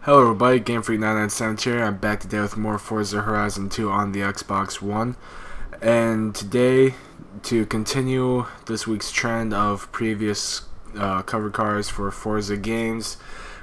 Hello everybody, GameFreak997 here. I'm back today with more Forza Horizon 2 on the Xbox One. And today, to continue this week's trend of previous cover cars for Forza games,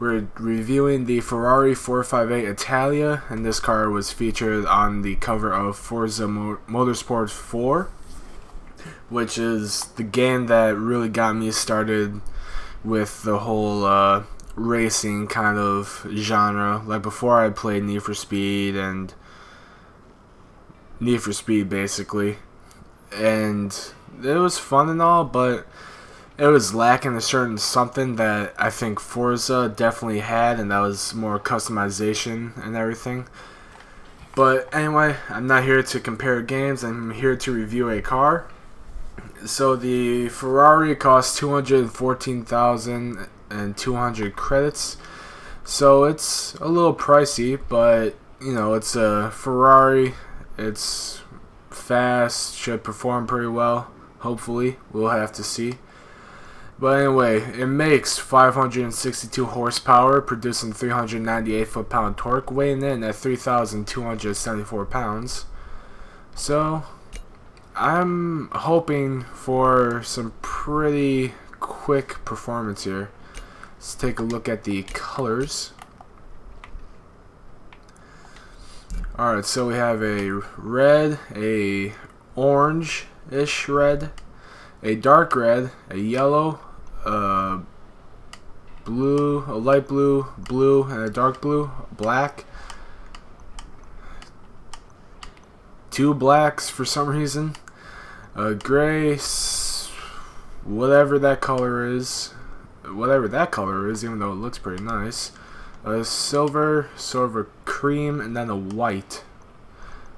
we're reviewing the Ferrari 458 Italia, and this car was featured on the cover of Forza Motorsport 4, which is the game that really got me started with the whole racing kind of genre. Like before, I played Need for Speed and Need for Speed basically, and it was fun and all, but it was lacking a certain something that I think Forza definitely had, and that was more customization and everything. But anyway, I'm not here to compare games, I'm here to review a car. So the Ferrari costs 214,200 credits, so it's a little pricey, but you know, it's a Ferrari, it's fast, should perform pretty well, hopefully, we'll have to see. But anyway, it makes 562 horsepower, producing 398 foot-pound torque, weighing in at 3,274 pounds. So I'm hoping for some pretty quick performance here. Let's take a look at the colors. Alright, so we have a red, a orange-ish red, a dark red, a yellow, blue, a light blue, blue, and a dark blue, black, two blacks for some reason, a gray, whatever that color is, even though it looks pretty nice, a silver, cream, and then a white.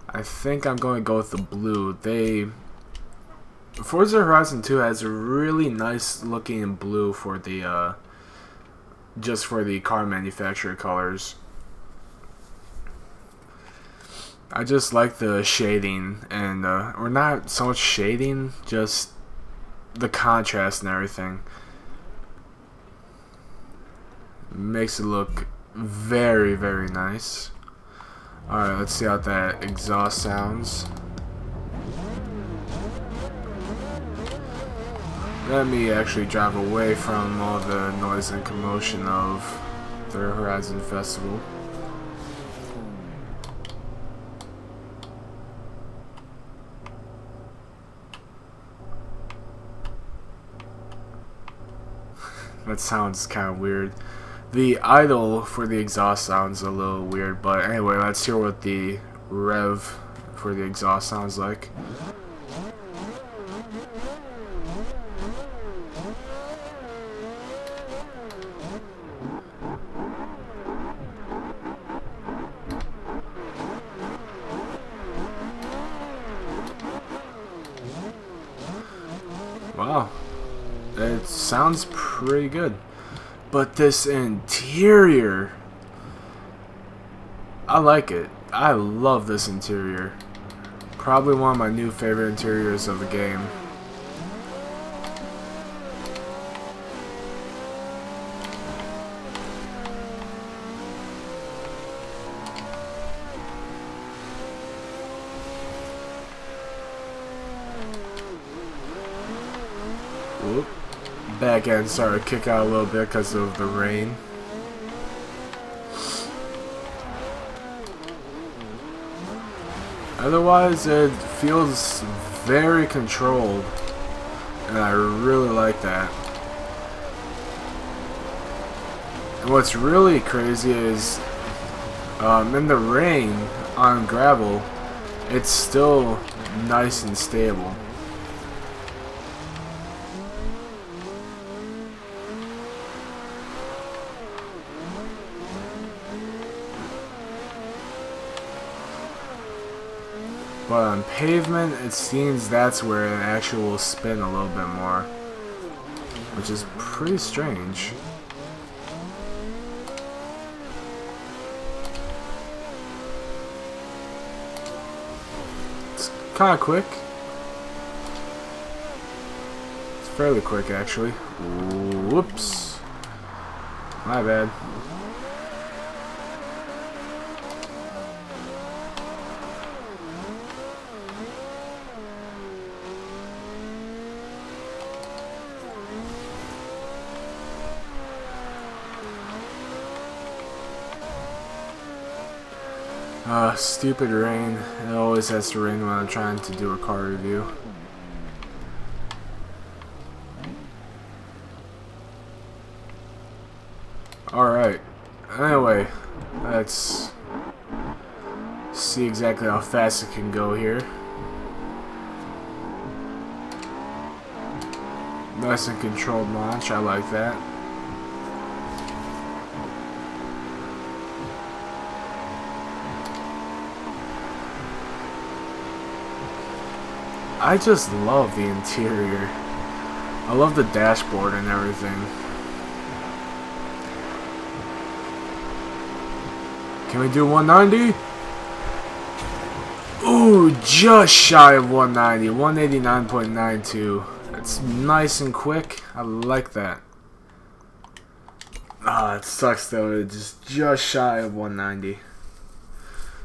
I think I'm going to go with the blue. Forza Horizon 2 has a really nice looking blue for the just for the car manufacturer colors. I just like the shading, and or not so much shading, just the contrast and everything. Makes it look very, very nice. Alright, let's see how that exhaust sounds. Let me actually drive away from all the noise and commotion of the Horizon Festival. That sounds kind of weird. The idle for the exhaust sounds a little weird, but anyway, let's hear what the rev for the exhaust sounds like. Wow, it sounds pretty good. But this interior, I like it. I love this interior. Probably one of my new favorite interiors of the game. Whoop. Back end started to kick out a little bit because of the rain. Otherwise, it feels very controlled, and I really like that. And what's really crazy is in the rain on gravel, it's still nice and stable. But on pavement, it seems that's where it actually will spin a little bit more, which is pretty strange. It's kind of quick. It's fairly quick, actually. Whoops. My bad. Stupid rain. It always has to rain when I'm trying to do a car review. Alright. Anyway, let's see exactly how fast it can go here. Nice and controlled launch, I like that. I just love the interior. I love the dashboard and everything. Can we do 190? Ooh, just shy of 190. 189.92. That's nice and quick. I like that. Ah, it sucks though. It's just shy of 190.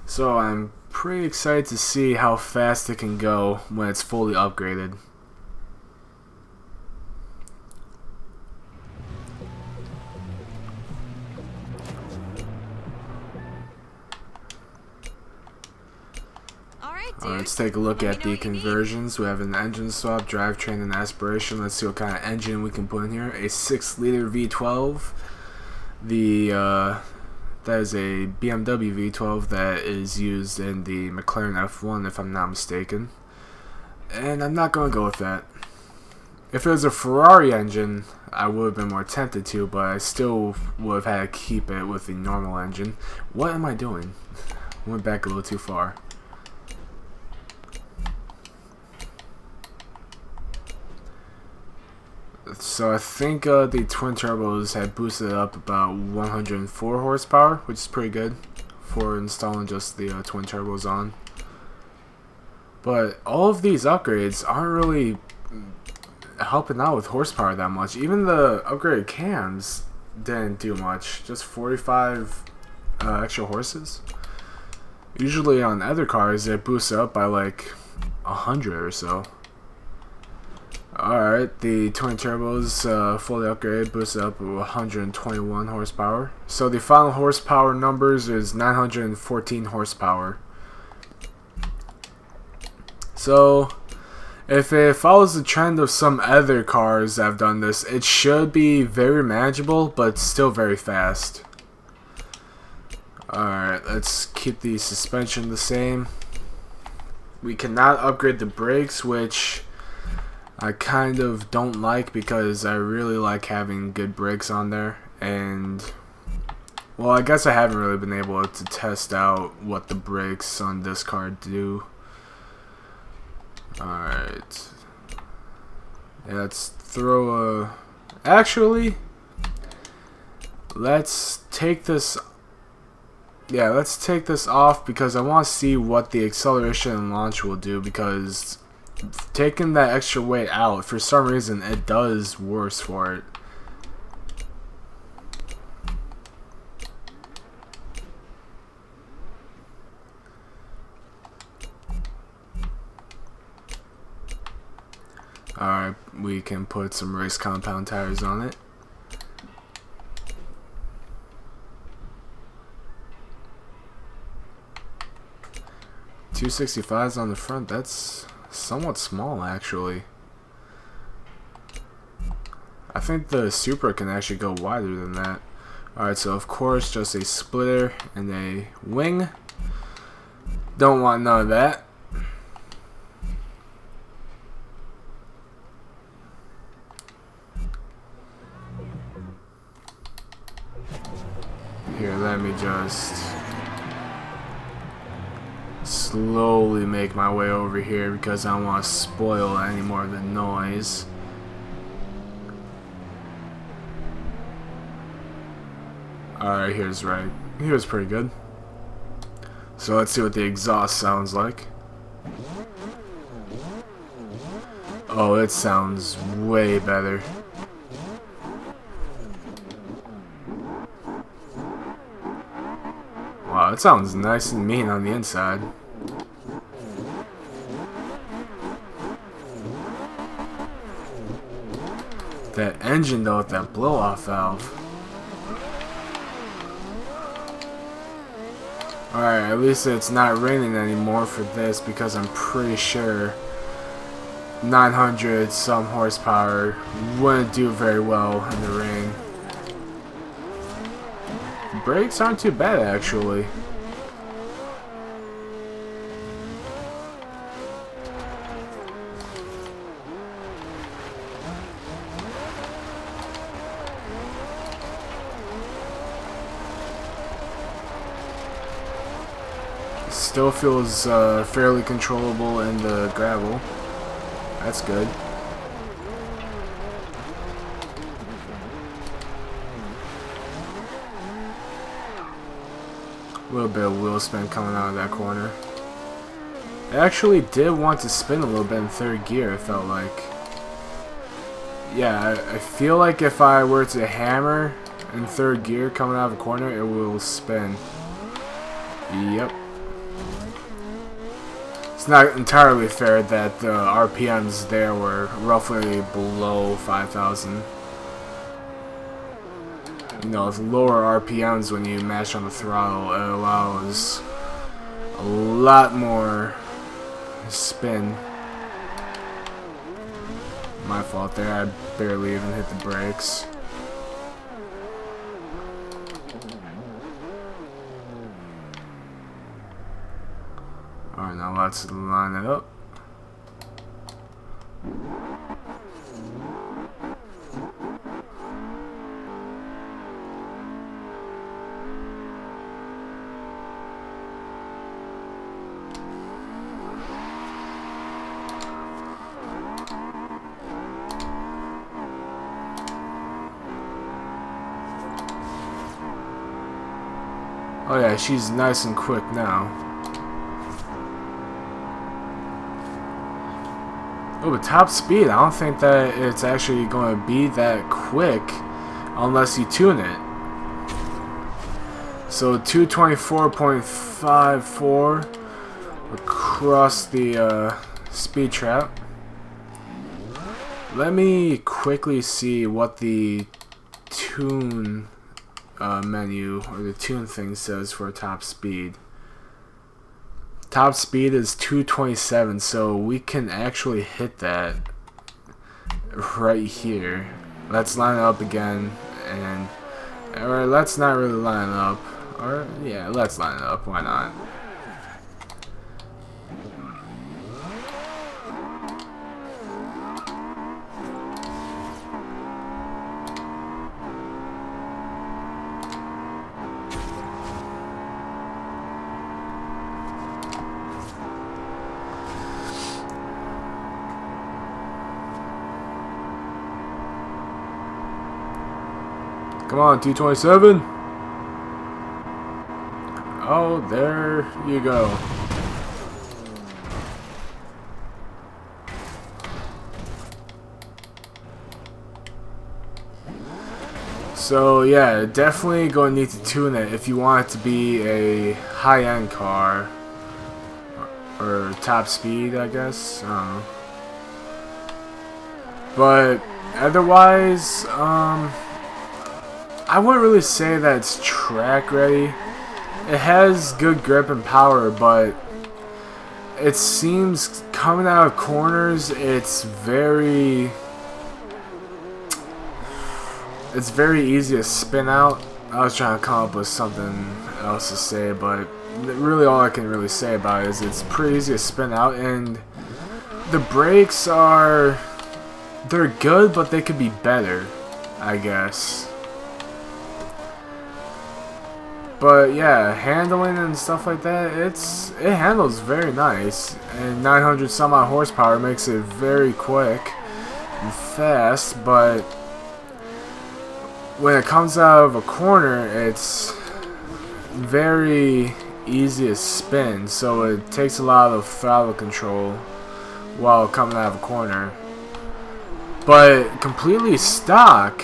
So I'm pretty excited to see how fast it can go when it's fully upgraded. Alright, let's take a look at the conversions. We have an engine swap, drivetrain, and aspiration. Let's see what kind of engine we can put in here. A 6-liter V12. That is a BMW V12 that is used in the McLaren F1, if I'm not mistaken. And I'm not going to go with that. If it was a Ferrari engine, I would have been more tempted to, but I still would have had to keep it with the normal engine. What am I doing? I went back a little too far. So I think the twin turbos had boosted up about 104 horsepower, which is pretty good for installing just the twin turbos on. But all of these upgrades aren't really helping out with horsepower that much. Even the upgraded cams didn't do much, just 45 extra horses. Usually on other cars it boosts up by like 100 or so. Alright, the twin turbos fully upgraded, boosted up 121 horsepower. So the final horsepower numbers is 914 horsepower. So if it follows the trend of some other cars that have done this, it should be very manageable, but still very fast. Alright, let's keep the suspension the same. We cannot upgrade the brakes, which I kind of don't like because I really like having good brakes on there. And well, I guess I haven't really been able to test out what the brakes on this car do. Alright, yeah, let's throw a... Actually, let's take this... Yeah, let's take this off because I want to see what the acceleration and launch will do, because taking that extra weight out, for some reason, it does worse for it. Alright, we can put some race compound tires on it. .265s on the front, that's somewhat small actually. I think the Supra can actually go wider than that. Alright, so of course just a splitter and a wing. Don't want none of that. Here, let me just slowly make my way over here because I don't want to spoil any more of the noise. Alright, here's right. Here's pretty good. So let's see what the exhaust sounds like. Oh, it sounds way better. Wow, it sounds nice and mean on the inside. That engine though, with that blow-off valve. Alright, at least it's not raining anymore for this, because I'm pretty sure 900 some horsepower wouldn't do very well in the rain. Brakes aren't too bad, actually. Still feels fairly controllable in the gravel. That's good. A little bit of wheel spin coming out of that corner. I actually did want to spin a little bit in third gear, it felt like. Yeah, I feel like if I were to hammer in third gear coming out of the corner, it will spin. Yep. It's not entirely fair that the RPMs there were roughly below 5,000. You know, with lower RPMs when you mash on the throttle, it allows a lot more spin. My fault there, I barely even hit the brakes. Alright, now let's line it up. Oh yeah, she's nice and quick now. Oh, but top speed, I don't think that it's actually going to be that quick unless you tune it. So 224.54 across the speed trap. Let me quickly see what the tune menu or the tune thing says for top speed. Top speed is 227, so we can actually hit that right here. Let's line it up again, or let's not really line it up, or yeah, let's line it up, why not? Come on, 227. Oh, there you go. So yeah, definitely going to need to tune it if you want it to be a high-end car or top speed, I guess. I don't know. But otherwise, I wouldn't really say that it's track ready. It has good grip and power, but it seems coming out of corners, it's very easy to spin out. I was trying to come up with something else to say, but really all I can really say about it is it's pretty easy to spin out, and the brakes they're good, but they could be better, I guess. But yeah, handling and stuff like that, it handles very nice, and 900 some odd horsepower makes it very quick and fast. But when it comes out of a corner, it's very easy to spin, so it takes a lot of throttle control while coming out of a corner. But completely stock,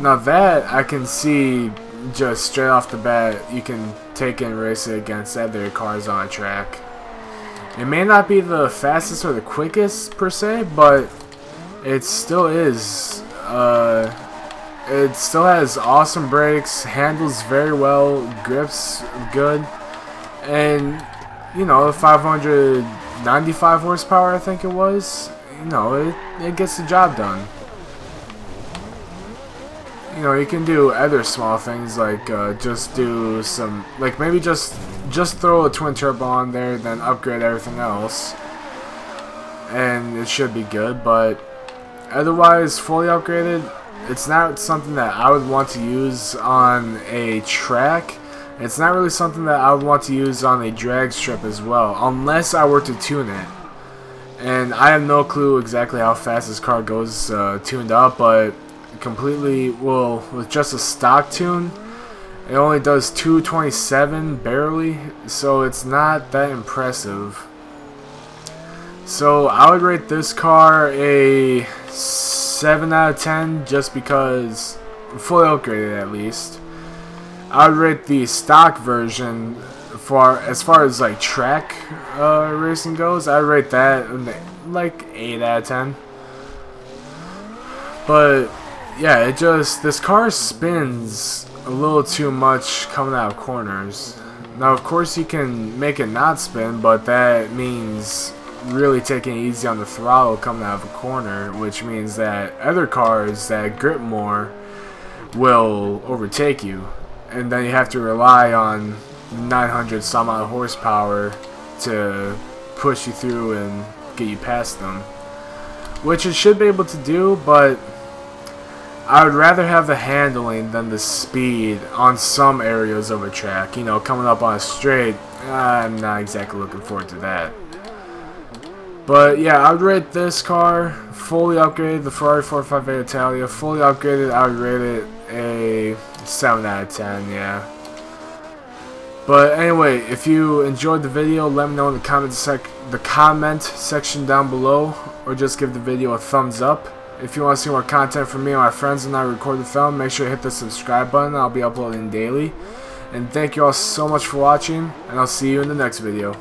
now that I can see just straight off the bat, you can take and race it against other cars on a track. It may not be the fastest or the quickest per se, but it still is. It still has awesome brakes, handles very well, grips good, and you know, 595 horsepower, I think it was. You know, it gets the job done. You know, you can do other small things like just do some, like maybe just throw a twin turbo on there, then upgrade everything else, and it should be good. But otherwise, fully upgraded, it's not something that I would want to use on a track. It's not really something that I would want to use on a drag strip as well, unless I were to tune it. And I have no clue exactly how fast this car goes tuned up, but completely, well, with just a stock tune, it only does 227 barely, so it's not that impressive. So I would rate this car a 7 out of 10, just because fully upgraded at least. I would rate the stock version, as far as like track racing goes, I would rate that like 8 out of 10. But yeah, this car spins a little too much coming out of corners. Now, of course, you can make it not spin, but that means really taking it easy on the throttle coming out of a corner, which means that other cars that grip more will overtake you, and then you have to rely on 900 some odd horsepower to push you through and get you past them, which it should be able to do, but I would rather have the handling than the speed on some areas of a track. You know, coming up on a straight, I'm not exactly looking forward to that. But yeah, I would rate this car fully upgraded, the Ferrari 458 Italia, fully upgraded. I would rate it a 7 out of 10, yeah. But anyway, if you enjoyed the video, let me know in the comment section down below, or just give the video a thumbs up. If you want to see more content from me and my friends when I record the film, make sure to hit the subscribe button. I'll be uploading daily. And thank you all so much for watching, and I'll see you in the next video.